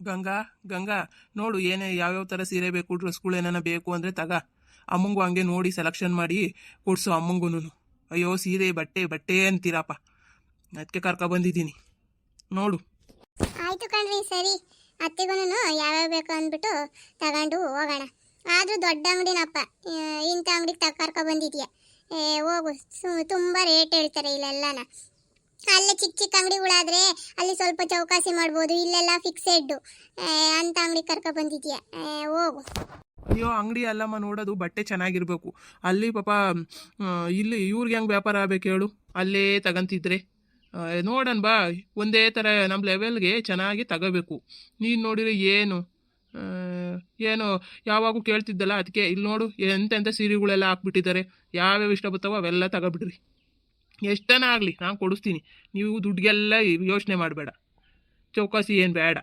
ಗಂಗಾ ಗಂಗಾ ನೋಡು ಏನೇ ಯಾವ್ಯಾವ ಥರ ಸೀರೆ ಬೇಕು ಡ್ರೆಸ್ಗಳು ಏನಾನ ಬೇಕು ಅಂದರೆ ತಗ. ಅಮ್ಮಂಗೂ ಹಂಗೆ ನೋಡಿ ಸೆಲೆಕ್ಷನ್ ಮಾಡಿ ಕೊಡ್ಸು ಅಮ್ಮಂಗೂ. ಅಯ್ಯೋ ಸೀರೆ ಬಟ್ಟೆ ಬಟ್ಟೆ ಅಂತೀರಪ್ಪ, ಅದಕ್ಕೆ ಬಂದಿದ್ದೀನಿ ನೋಡು. ಆಯ್ತು ಕಣ್ರಿ, ಸರಿ. ಅತ್ತೆಗೂ ಯಾವ್ಯಾವ ಬೇಕು ಅಂದ್ಬಿಟ್ಟು ತಗೊಂಡು ಹೋಗೋಣ. ಆದರೂ ದೊಡ್ಡ ಅಂಗಡಿನಪ್ಪ, ಇಂಥ ಅಂಗಡಿಗೆ ಬಂದಿದ್ಯಾ? ಹೋಗು, ತುಂಬ ರೇಟ್ ಹೇಳ್ತಾರೆ ಇಲ್ಲೆಲ್ಲನ. ಅಲ್ಲೇ ಚಿಕ್ಕ ಚಿಕ್ಕ ಅಂಗಡಿಗಳಾದ್ರೆ ಅಲ್ಲಿ ಸ್ವಲ್ಪ ಚೌಕಾಸಿ ಮಾಡ್ಬೋದು, ಇಲ್ಲೆಲ್ಲ ಫಿಕ್ಸೆಡ್ಡು. ಅಂತ ಅಂಗಡಿ ಬಂದಿದ್ಯಾ? ಹೋಗು. ಅಯ್ಯೋ ಅಂಗಡಿ ಅಲ್ಲಮ್ಮ ನೋಡೋದು, ಬಟ್ಟೆ ಚೆನ್ನಾಗಿರ್ಬೇಕು ಅಲ್ಲಿ. ಪಾಪ ಇಲ್ಲಿ ಇವ್ರಿಗೆ ಹೆಂಗೆ ವ್ಯಾಪಾರ ಆಗ್ಬೇಕು ಹೇಳು? ಅಲ್ಲೇ ತಗಂತಿದ್ರೆ ನೋಡೋಣ ಬಾ. ಒಂದೇ ಥರ ನಮ್ಮ ಲೆವೆಲ್ಗೆ ಚೆನ್ನಾಗಿ ತಗೋಬೇಕು. ನೀನು ನೋಡಿದ್ರೆ ಏನು ಯಾವಾಗೂ ಕೇಳ್ತಿದ್ದಲ್ಲ, ಅದಕ್ಕೆ ಇಲ್ಲಿ ನೋಡು ಎಂತೆಂಥ ಸೀರೆಗಳೆಲ್ಲ ಹಾಕ್ಬಿಟ್ಟಿದ್ದಾರೆ. ಯಾವ್ಯಾವ ಇಷ್ಟ ಬರ್ತಾವೋ ಅವೆಲ್ಲ ತಗೊಬಿಡ್ರಿ. ಎಷ್ಟನ ಆಗಲಿ ನಾನು ಕೊಡಿಸ್ತೀನಿ, ನೀವು ದುಡ್ಡಿಗೆಲ್ಲ ಯೋಚನೆ ಮಾಡಬೇಡ. ಚೌಕಾಸಿ ಏನು ಬೇಡ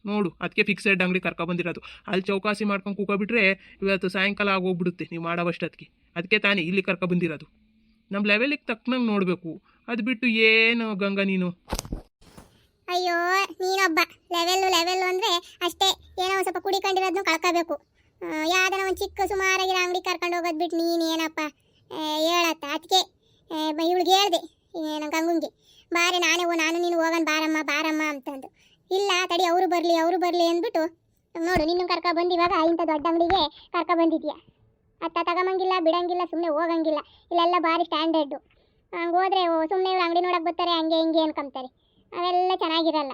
ನೋಡು. ಅದಕ್ಕೆ ಫಿಕ್ಸೆಡ್ ಅಂಗಡಿ ಬಂದಿರೋದು. ಅಲ್ಲಿ ಚೌಕಾಸಿ ಮಾಡ್ಕೊಂಡು ಕೂಕೋಬಿಟ್ರೆ ಇವತ್ತು ಸಾಯಂಕಾಲ ಆಗೋಗ್ಬಿಡುತ್ತೆ ನೀವು ಮಾಡೋವಷ್ಟೊತ್ತಿಗೆ. ಅದಕ್ಕೆ ತಾನೇ ಇಲ್ಲಿ ಬಂದಿರೋದು. ನಮ್ಮ ಲೆವೆಲಿಗೆ ತಕ್ಕನಂಗೆ ನೋಡಬೇಕು. ಅದು ಬಿಟ್ಟು ಏನು ಗಂಗಾ ನೀನು? ಅಯ್ಯೋ ನೀನೊಬ್ಬ ಲೆವೆಲ್ಲು ಅಂದರೆ ಅಷ್ಟೇ. ಏನೋ ಒಂದು ಸ್ವಲ್ಪ ಕುಡಿಕೊಂಡಿರೋದನ್ನು ಕಳ್ಕೋಬೇಕು. ಯಾವ್ದಾರ ಒಂದು ಚಿಕ್ಕ ಸುಮಾರಾಗಿರೋ ಅಂಗಡಿ ಕರ್ಕೊಂಡು ಹೋಗೋದು ಬಿಟ್ಟು ನೀನೇನಪ್ಪ ಹೇಳತ್ತ? ಅದಕ್ಕೆ ಇವಳಿಗೆ ಹೇಳ್ದೆ, ನಮ್ಮ ಗಂಗುಂಗೆ, ಬಾರೆ ನಾನು ನೀನು ಹೋಗೋಣ ಬಾರಮ್ಮ ಅಂತಂದು. ಇಲ್ಲ ತಡಿ, ಅವರು ಬರಲಿ ಅಂದ್ಬಿಟ್ಟು ನೋಡು ನಿನ್ನ ಬಂದು ಇವಾಗ ಇಂಥ ದೊಡ್ಡ ಅಂಗಡಿಗೆ ಬಂದಿದ್ಯಾ? ಅತ್ತ ತಗೊಂಬಂಗಿಲ್ಲ, ಬಿಡಂಗಿಲ್ಲ, ಸುಮ್ಮನೆ ಹೋಗಂಗಿಲ್ಲ. ಇಲ್ಲೆಲ್ಲ ಭಾರಿ ಸ್ಟ್ಯಾಂಡರ್ಡು. ಹಂಗೆ ಹೋದ್ರೆ ಸುಮ್ಮನೆ ಇವ್ರು ಅಂಗಡಿ ನೋಡಕ್ಕೆ ಬರ್ತಾರೆ, ಹಂಗೆ ಹಿಂಗೆ ಅನ್ಕೊಂತಾರೆ. ಅವೆಲ್ಲ ಚೆನ್ನಾಗಿರಲ್ಲ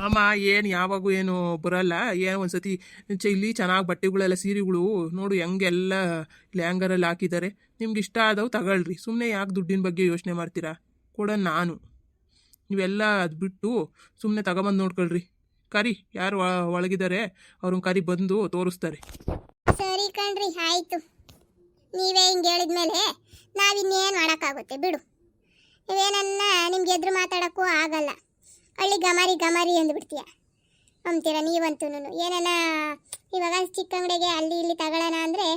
ಅಮ್ಮ. ಏನು ಯಾವಾಗೂ ಏನು ಬರಲ್ಲ. ಏನೋ ಒಂದ್ಸತಿ ಇಲ್ಲಿ ಚೆನ್ನಾಗಿ ಬಟ್ಟೆಗಳೆಲ್ಲ ಸೀರೆಗಳು ನೋಡು ಹೆಂಗೆಲ್ಲ ಲ್ಯಾಂಗರಲ್ಲಿ ಹಾಕಿದ್ದಾರೆ. ನಿಮ್ಗೆ ಇಷ್ಟ ಆದವು ತಗೊಳ್ರಿ. ಸುಮ್ಮನೆ ಯಾಕೆ ದುಡ್ಡಿನ ಬಗ್ಗೆ ಯೋಚನೆ ಮಾಡ್ತೀರಾ? ಕೊಡೋಣ ನಾನು. ನೀವೆಲ್ಲ ಅದು ಬಿಟ್ಟು ಸುಮ್ಮನೆ ತಗೊಂಬಂದು ನೋಡ್ಕೊಳ್ರಿ. ಕರಿ, ಯಾರು ಒಳಗಿದ್ದಾರೆ ಅವ್ರನ್ನ ಕರಿ, ಬಂದು ತೋರಿಸ್ತಾರೆ. ಸರಿ ಕಣ್ರಿ, ಆಯಿತು. ನೀವೇ ಹಿಂಗೆ ಹೇಳಿದ್ಮೇಲೆ ನಾವಿನ್ನೇನು ಮಾಡೋಕ್ಕಾಗುತ್ತೆ ಬಿಡು. ನೀವೇನನ್ನ ನಿಮ್ಗೆ ಎದುರು ಮಾತಾಡೋಕ್ಕೂ ಆಗಲ್ಲ. ಹಳ್ಳಿ ಗಮಾರಿ ಅಂದ್ಬಿಡ್ತೀಯ ಅಂತೀರ ನೀವಂತೂ. ಏನಾನ ಇವಾಗ ಚಿಕ್ಕ ಅಂಗಡಿಗೆ ಅಲ್ಲಿ ಇಲ್ಲಿ ತಗೊಳ್ಳೋಣ ಅಂದರೆ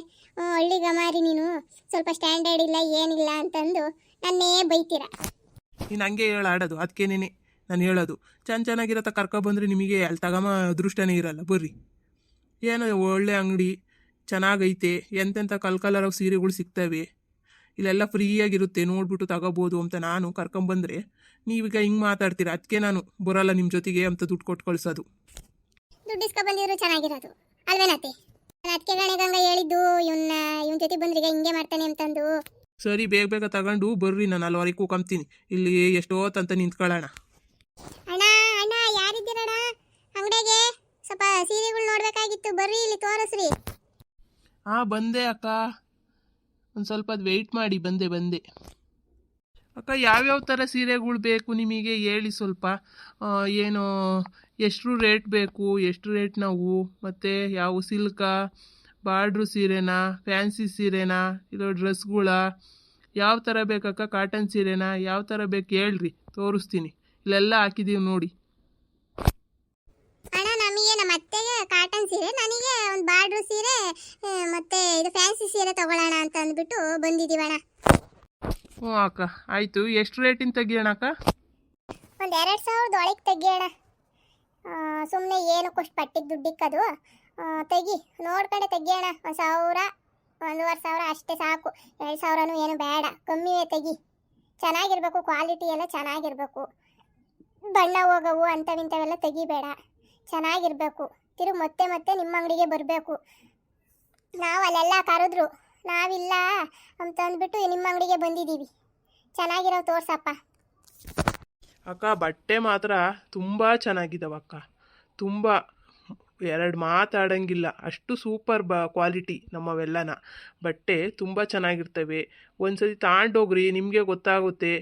ಹಳ್ಳಿ ಗಮಾರಿ, ನೀನು ಸ್ವಲ್ಪ ಸ್ಟ್ಯಾಂಡರ್ಡ್ ಇಲ್ಲ ಏನಿಲ್ಲ ಅಂತಂದು ನನ್ನೇ ಬೈತೀರ. ನೀನು ಹಂಗೆ ಆಡೋದು. ಅದಕ್ಕೇನೇ ನಾನು ಹೇಳೋದು, ಚೆನ್ನಾಗಿರತ್ತ ಬಂದರೆ ನಿಮಗೆ ಅಲ್ಲಿ ತಗೊಂಬ ಅದೃಷ್ಟನೇ ಇರಲ್ಲ. ಬರ್ರಿ, ಏನೋ ಒಳ್ಳೆ ಅಂಗಡಿ ಚೆನ್ನಾಗೈತೆ, ಎಂತೆಂಥ ಕಲರ್ ಸೀರೆಗಳು ಸಿಗ್ತವೆ. ಇಲ್ಲೆಲ್ಲ ಫ್ರೀಯಾಗಿರುತ್ತೆ, ನೋಡ್ಬಿಟ್ಟು ತಗೋಬೋದು ಅಂತ ನಾನು ಕರ್ಕೊಂಬಂದರೆ ನೀವೀಗ ಹಿಂಗೆ ಮಾತಾಡ್ತೀರಾ. ಅದಕ್ಕೆ ನಾನು ಬರೋಲ್ಲ ನಿಮ್ಮ ಜೊತೆಗೆ ಅಂತ ದುಡ್ಡು ಕೊಟ್ಟು ಕಳಿಸೋದು. ದುಡ್ಡು ಇಸ್ಕೊಬಂದಿದ್ರು ಚೆನ್ನಾಗಿರೋದು ಅಲ್ವೇನತ್ತೆ? ಅದಕ್ಕೆ ಗಂಗಾ ಹೇಳಿದ್ದು ಇವನ್ ಜೊತೆ ಬಂದ್ರೀಗ ಹಿಂಗೆ ಮಾಡ್ತಾನೆ ಅಂತಂದು. ಸರಿ, ಬೇಗ ತಗೊಂಡು ಬರ್ರಿ, ನಾನು ಅಲ್ಲಿವರೆಗೆ ಕೂಕೊಂತೀನಿ. ಇಲ್ಲಿ ಎಷ್ಟೋತ್ತಂತ ನಿಂತ್ಕೊಳ್ಳೋಣ. ಅಣ್ಣ ಯಾರಿದ್ದೀರಣ್ಣ? ಅಂಗಡಿಗೆ ಸ್ವಲ್ಪ ಸೀರೆಗಳು ನೋಡ್ಬೇಕಾಗಿತ್ತು, ಬರ್ರಿ ಇಲ್ಲಿ ತೋರಿಸ್ರಿ. ಬಂದೆ ಅಕ್ಕ, ಒಂದು ಸ್ವಲ್ಪ ವೆಯ್ಟ್ ಮಾಡಿ. ಬಂದೆ ಅಕ್ಕ. ಯಾವ್ಯಾವ ಥರ ಸೀರೆಗಳು ಬೇಕು ನಿಮಗೆ ಹೇಳಿ ಸ್ವಲ್ಪ. ಏನು ಎಷ್ಟು ರೇಟ್ ಬೇಕು, ಎಷ್ಟು ರೇಟ್ ನಾವು, ಮತ್ತು ಯಾವ ಸಿಲ್ಕಾ, ಬಾರ್ಡ್ರು ಸೀರೆನಾ, ಫ್ಯಾನ್ಸಿ ಸೀರೆನಾ, ಇದು ಡ್ರೆಸ್ಗಳ ಯಾವ ಥರ ಬೇಕಕ್ಕ? ಕಾಟನ್ ಸೀರೆನಾ, ಯಾವ ಥರ ಬೇಕು ಹೇಳ್ರಿ, ತೋರಿಸ್ತೀನಿ. ಇಲ್ಲೆಲ್ಲ ಹಾಕಿದ್ದೀವಿ ನೋಡಿ. ಅಣ್ಣ ನಮಗೆ ನಮ್ಮ ಅತ್ತೆಗೆ ಕಾಟನ್ ಸೀರೆ, ನನಗೆ ಒಂದು ಬಾರ್ಡ್ರು ಸೀರೆ ಮತ್ತೆ ಇದು ಫ್ಯಾನ್ಸಿ ಸೀರೆ ತಗೊಳ್ಳೋಣ ಅಂತ ಅಂದ್ಬಿಟ್ಟು ಬಂದಿದ್ದೀವಣ್ಣ. ಹ್ಞೂ ಅಕ್ಕ, ಆಯಿತು. ಎಷ್ಟು ರೇಟಿನ ತೆಗಿಯೋಣ ಅಕ್ಕ? ಒಂದು 2000 ಒಳಗೆ ತೆಗಿಯೋಣ. ಸುಮ್ಮನೆ ಏನಕ್ಕೋಷ್ಟು ಪಟ್ಟಿಗೆ ದುಡ್ಡಿಕ್ಕದು. ತೆಗಿ, ನೋಡ್ಕೊಂಡೆ ತೆಗಿಯೋಣ. 1000, 1500 ಅಷ್ಟೇ ಸಾಕು. 2000 ಏನು ಬೇಡ, ಕಮ್ಮಿಯೇ ತೆಗಿ. ಚೆನ್ನಾಗಿರ್ಬೇಕು, ಕ್ವಾಲಿಟಿ ಎಲ್ಲ ಚೆನ್ನಾಗಿರ್ಬೇಕು. ಬಣ್ಣ ಹೋಗವು ಅಂಥವಿಂಥವೆಲ್ಲ ತೆಗಿಬೇಡ, ಚೆನ್ನಾಗಿರ್ಬೇಕು. ತಿರುಗಿ ಮತ್ತೆ ನಿಮ್ಮ ಅಂಗಡಿಗೆ ಬರಬೇಕು. ನಾವು ಅಲ್ಲೆಲ್ಲ ಕರೆದ್ರು, ನಾವಿಲ್ಲ ಅಂತಂದ್ಬಿಟ್ಟು ನಿಮ್ಮ ಅಂಗಡಿಗೆ ಬಂದಿದ್ದೀವಿ. ಚೆನ್ನಾಗಿರೋ ತೋರ್ಸಪ್ಪ. ಅಕ್ಕ ಬಟ್ಟೆ ಮಾತ್ರ ತುಂಬ ಚೆನ್ನಾಗಿದ್ದಾವಕ್ಕ. ತುಂಬ ಎರಡು ಮಾತಾಡೋಂಗಿಲ್ಲ, ಅಷ್ಟು ಸೂಪರ್ ಕ್ವಾಲಿಟಿ ನಮ್ಮವೆಲ್ಲನ. ಬಟ್ಟೆ ತುಂಬ ಚೆನ್ನಾಗಿರ್ತವೆ. ಒಂದ್ಸತಿ ತಗೊಂಡೋಗ್ರಿ, ನಿಮಗೆ ಗೊತ್ತಾಗುತ್ತೆ.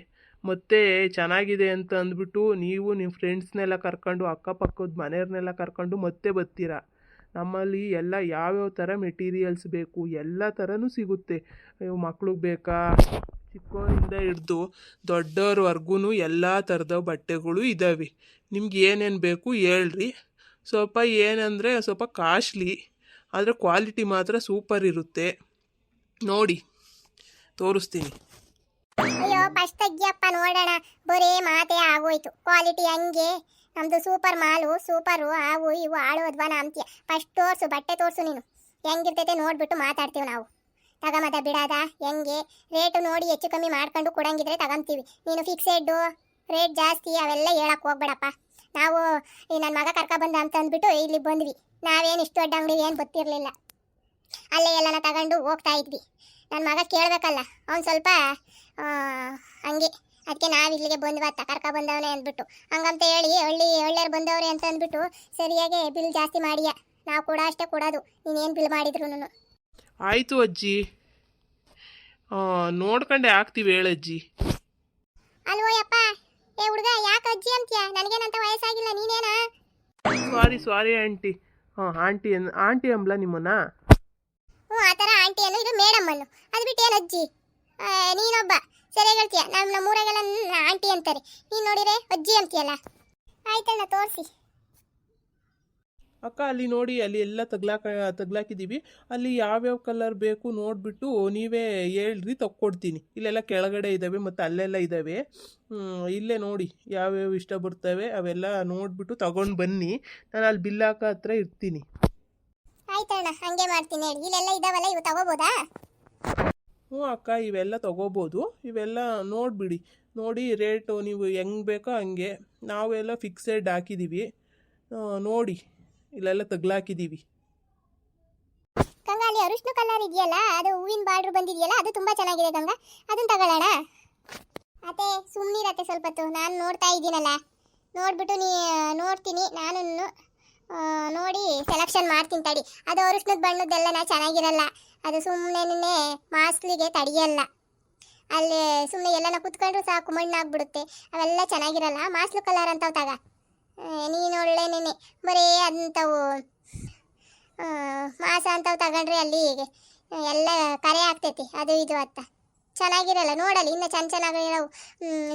ಮತ್ತು ಚೆನ್ನಾಗಿದೆ ಅಂತ ಅಂದ್ಬಿಟ್ಟು ನೀವು ನಿಮ್ಮ ಫ್ರೆಂಡ್ಸ್ನೆಲ್ಲ ಕರ್ಕೊಂಡು, ಅಕ್ಕಪಕ್ಕದ ಮನೆಯವ್ರನ್ನೆಲ್ಲ ಕರ್ಕೊಂಡು ಮತ್ತೆ ಬರ್ತೀರ. ನಮ್ಮಲ್ಲಿ ಎಲ್ಲ ಯಾವ್ಯಾವ ಥರ ಮೆಟೀರಿಯಲ್ಸ್ ಬೇಕು ಎಲ್ಲ ಥರನೂ ಸಿಗುತ್ತೆ. ಮಕ್ಳಿಗೆ ಬೇಕಾ, ಚಿಕ್ಕವರಿಂದ ಹಿಡ್ದು ದೊಡ್ಡವ್ರವರೆಗೂ ಎಲ್ಲ ಥರದ ಬಟ್ಟೆಗಳು ಇದ್ದಾವೆ. ನಿಮ್ಗೆ ಏನೇನು ಬೇಕು ಹೇಳ್ರಿ. ಸ್ವಲ್ಪ ಏನಂದರೆ ಸ್ವಲ್ಪ ಕಾಸ್ಟ್ಲಿ, ಆದರೆ ಕ್ವಾಲಿಟಿ ಮಾತ್ರ ಸೂಪರ್ ಇರುತ್ತೆ. ನೋಡಿ ತೋರಿಸ್ತೀನಿ. ಅಯ್ಯೋ ಫಸ್ಟ್ ತೆಗಿಯಪ್ಪ ನೋಡೋಣ. ಬರೀ ಮಾತೇ ಆಗೋಯ್ತು. ಕ್ವಾಲಿಟಿ ಹಂಗೆ ನಮ್ಮದು ಸೂಪರ್ ಮಾಲು ಸೂಪರು ಅವು ಇವು ಆಳು ಅದ್ವಾನ ಅಂತೀಯ. ಫಸ್ಟ್ ತೋರಿಸು ಬಟ್ಟೆ ತೋರಿಸು ನೀನು, ಹೆಂಗಿರ್ತೈತೆ ನೋಡ್ಬಿಟ್ಟು ಮಾತಾಡ್ತೀವಿ ನಾವು. ತಗಮದ ಬಿಡಾದ ಹೆಂಗೆ ರೇಟು ನೋಡಿ ಹೆಚ್ಚು ಕಮ್ಮಿ ಮಾಡ್ಕೊಂಡು ಕೊಡಂಗಿದ್ರೆ ತಗೊಂತೀವಿ. ನೀನು ಫಿಕ್ಸೆಡ್ಡು ರೇಟ್ ಜಾಸ್ತಿ ಅವೆಲ್ಲ ಹೇಳಕ್ಕೆ ಹೋಗ್ಬೇಡಪ್ಪ. ನಾವು ನನ್ನ ಮಗ ಕರ್ಕೊಬಂದ ಅಂತ ಅಂದ್ಬಿಟ್ಟು ಇಲ್ಲಿ ಬಂದ್ವಿ. ನಾವೇನು ಇಷ್ಟು ದೊಡ್ಡ ಅಂಗಡಿ ಏನು ಗೊತ್ತಿರಲಿಲ್ಲ, ಅಲ್ಲೇ ಎಲ್ಲನ ತಗೊಂಡು ಹೋಗ್ತಾ ಇದ್ವಿ. ನನ್ನ ಮಗ ಕೇಳಬೇಕಲ್ಲ, ಅವ್ನು ಸ್ವಲ್ಪ ಹಂಗೆ, ಅದಕ್ಕೆ ನಾವು ಇಲ್ಲಿಗೆ ಬಂದ್ವತ್ತ ಕರ್ಕೊಬಂದವನೇ ಅಂದ್ಬಿಟ್ಟು ಹಂಗಂತ ಹೇಳಿ ಒಳ್ಳೆಯವ್ರು ಬಂದವ್ರೆ ಅಂತ ಅಂದ್ಬಿಟ್ಟು ಸರಿಯಾಗಿ ಬಿಲ್ ಜಾಸ್ತಿ ಮಾಡಿಯ. ನಾವು ಕೂಡ ಅಷ್ಟೇ ಕೊಡೋದು, ನೀನೇನು ಬಿಲ್ ಮಾಡಿದ್ರು. ಆಯಿತು ಅಜ್ಜಿ, ನೋಡ್ಕೊಂಡೆ ಹಾಕ್ತೀವಿ ಹೇಳಜ್ಜಿ. ಅಲ್ವೋ ಯಪ್ಪ, ಏ ಹುಡುಗ ಯಾಕೆ ಅಜ್ಜಿ ಅಂತೀಯ? ನನಗೇನಂತ ವಯಸ್ಸಾಗಿಲ್ಲ, ನೀನೇನಾ? Sorry aunty. ಆಂಟಿ ಅಂಬ್ಲ ನಿಮ್ಮನ್ನ? ಹ್ಞೂ ಆ ಥರ ಆಂಟಿ ಅನ್ನು ಇದು ಮೇಡಮ್ ಅನ್ನು, ಅದು ಬಿಟ್ಟು ಏನು ಅಜ್ಜಿ? ನೀನೊಬ್ಬ ಸರಿಯಾಗಿ ಹೇಳ್ತೀಯ, ನಮ್ಮೂರಾಗೆಲ್ಲ ಆಂಟಿ ಅಂತಾರೆ, ನೀನು ನೋಡಿರೆ ಅಜ್ಜಿ ಅಂತೀಯಲ್ಲ. ಆಯ್ತಣ್ಣ ತೋರಿಸಿ. ಅಕ್ಕ ಅಲ್ಲಿ ನೋಡಿ, ಅಲ್ಲಿ ಎಲ್ಲ ತಗ್ಲಾಕಿದ್ದೀವಿ. ಅಲ್ಲಿ ಯಾವ್ಯಾವ ಕಲರ್ ಬೇಕು ನೋಡಿಬಿಟ್ಟು ನೀವೇ ಹೇಳ್ರಿ, ತಕ್ಕೊಡ್ತೀನಿ. ಇಲ್ಲೆಲ್ಲ ಕೆಳಗಡೆ ಇದ್ದಾವೆ ಮತ್ತು ಅಲ್ಲೆಲ್ಲ ಇದ್ದಾವೆ. ಇಲ್ಲೇ ನೋಡಿ ಯಾವ್ಯಾವ ಇಷ್ಟ ಬರ್ತವೆ ಅವೆಲ್ಲ ನೋಡಿಬಿಟ್ಟು ತಗೊಂಡು ಬನ್ನಿ. ನಾನು ಅಲ್ಲಿ ಬಿಲ್ ಹಾಕೋ ಹತ್ರ ಇರ್ತೀನಿ. ಆಯ್ತಣ್ಣ ಹಂಗೆ ಮಾಡ್ತೀನಿ ಹೇಳಿ. ಇಲ್ಲೆಲ್ಲ ಇದಾವಲ್ಲ, ಇವು ತಗೋಬೋದಾ? ಹ್ಞೂ ಅಕ್ಕ, ಇವೆಲ್ಲ ತಗೋಬೋದು. ಇವೆಲ್ಲ ನೋಡಿಬಿಡಿ, ನೋಡಿ ರೇಟು ನೀವು ಹೆಂಗೆ ಬೇಕೋ ಹಂಗೆ. ನಾವೆಲ್ಲ ಫಿಕ್ಸೆಡ್ ಹಾಕಿದ್ದೀವಿ, ನೋಡಿ ಇಲ್ಲೆಲ್ಲ ತಗ್ಲಾಕಿದ್ದೀವಿ. ಗಂಗಾ ಅಲ್ಲಿ ಅರಿಶಿನ ಕಲರ್ ಇದೆಯಲ್ಲ, ಅದು ಹೂವಿನ ಬಾರ್ಡ್ರ್ ಬಂದಿದೆಯಲ್ಲ, ಅದು ತುಂಬ ಚೆನ್ನಾಗಿದೆ ಗಂಗಾ, ಅದನ್ನು ತಗೊಳ್ಳೋಣ. ಅತ್ತೆ ಸುಮ್ಮನಿರತ್ತೆ ಸ್ವಲ್ಪ ಹೊತ್ತು, ನಾನು ನೋಡ್ತಾ ಇದ್ದೀನಲ್ಲ, ನೋಡಿಬಿಟ್ಟು ನೋಡ್ತೀನಿ ನಾನು ನೋಡಿ ಸೆಲೆಕ್ಷನ್ ಮಾಡ್ತೀನಿ ತಡಿ. ಅದು ಅರಿಶಿನದ ಬಣ್ಣದ್ದೆಲ್ಲ ಚೆನ್ನಾಗಿರಲ್ಲ, ಅದು ಸುಮ್ಮನೆ ಮಾಸ್ಲಿಗೆ ತಡಿಯಲ್ಲ. ಅಲ್ಲಿ ಸುಮ್ಮನೆ ಎಲ್ಲನ ಕುತ್ಕೊಂಡ್ರು ಸಾಕು ಮಣ್ಣಾಗ್ಬಿಡುತ್ತೆ, ಅವೆಲ್ಲ ಚೆನ್ನಾಗಿರಲ್ಲ. ಮಾಸ್ಲು ಕಲರ್ ಅಂತವು ತಗ, ನೀನು ಒಳ್ಳೆನೇ ಬರೀ ಅಂಥವು ಮಾಸ ಅಂತವು ತಗೊಂಡ್ರೆ ಅಲ್ಲಿ ಎಲ್ಲ ಕರೆ ಆಗ್ತೈತಿ, ಅದು ಇದು ಅಂತ ಚೆನ್ನಾಗಿರಲ್ಲ. ನೋಡಲಿ ಇನ್ನು ಚೆನ್ನಾಗಿರೋವು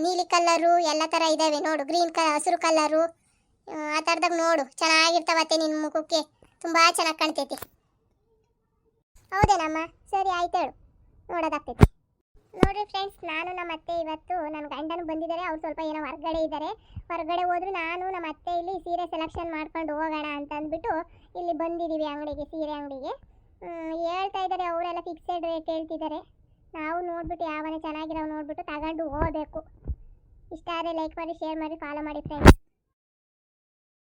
ನೀಲಿ ಕಲ್ಲರು ಎಲ್ಲ ಥರ ಇದ್ದಾವೆ ನೋಡು, ಗ್ರೀನ್ ಹಸಿರು ಕಲ್ಲರು ಆ ಥರದಾಗ ನೋಡು, ಚೆನ್ನಾಗಿರ್ತಾವತ್ತೆ. ನಿನ್ನ ಮುಖಕ್ಕೆ ತುಂಬ ಚೆನ್ನಾಗಿ ಕಾಣ್ತೈತಿ. ಹೌದೇನಮ್ಮ? ಸರಿ ಆಯ್ತು ಹೇಳು, ನೋಡೋದಾಗ್ತೈತಿ. ನೋಡಿರಿ ಫ್ರೆಂಡ್ಸ್, ನಾನು ನಮ್ಮ ಅತ್ತೆ ಇವತ್ತು ನನ್ನ ಗಂಡನು ಬಂದಿದ್ದಾರೆ. ಅವ್ರು ಸ್ವಲ್ಪ ಏನೋ ಹೊರಗಡೆ ಹೋದ್ರು. ನಾನು ನಮ್ಮ ಅತ್ತೆ ಇಲ್ಲಿ ಸೀರೆ ಸೆಲೆಕ್ಷನ್ ಮಾಡ್ಕೊಂಡು ಹೋಗೋಣ ಅಂತ ಅಂದ್ಬಿಟ್ಟು ಇಲ್ಲಿ ಬಂದಿದ್ದೀವಿ ಅಂಗಡಿಗೆ, ಸೀರೆ ಅಂಗಡಿಗೆ. ಹೇಳ್ತಾ ಇದ್ದಾರೆ ಅವರೆಲ್ಲ ಫಿಕ್ಸೆಡ್ ರೇಟ್ ಹೇಳ್ತಿದ್ದಾರೆ. ನಾವು ನೋಡ್ಬಿಟ್ಟು ಯಾವನೇ ಚೆನ್ನಾಗಿರೋ ನೋಡ್ಬಿಟ್ಟು ತಗೊಂಡು ಹೋಗಬೇಕು. ಇಷ್ಟ ಆದರೆ ಲೈಕ್ ಮಾಡಿ, ಶೇರ್ ಮಾಡಿ, ಫಾಲೋ ಮಾಡಿ ಫ್ರೆಂಡ್ಸ್.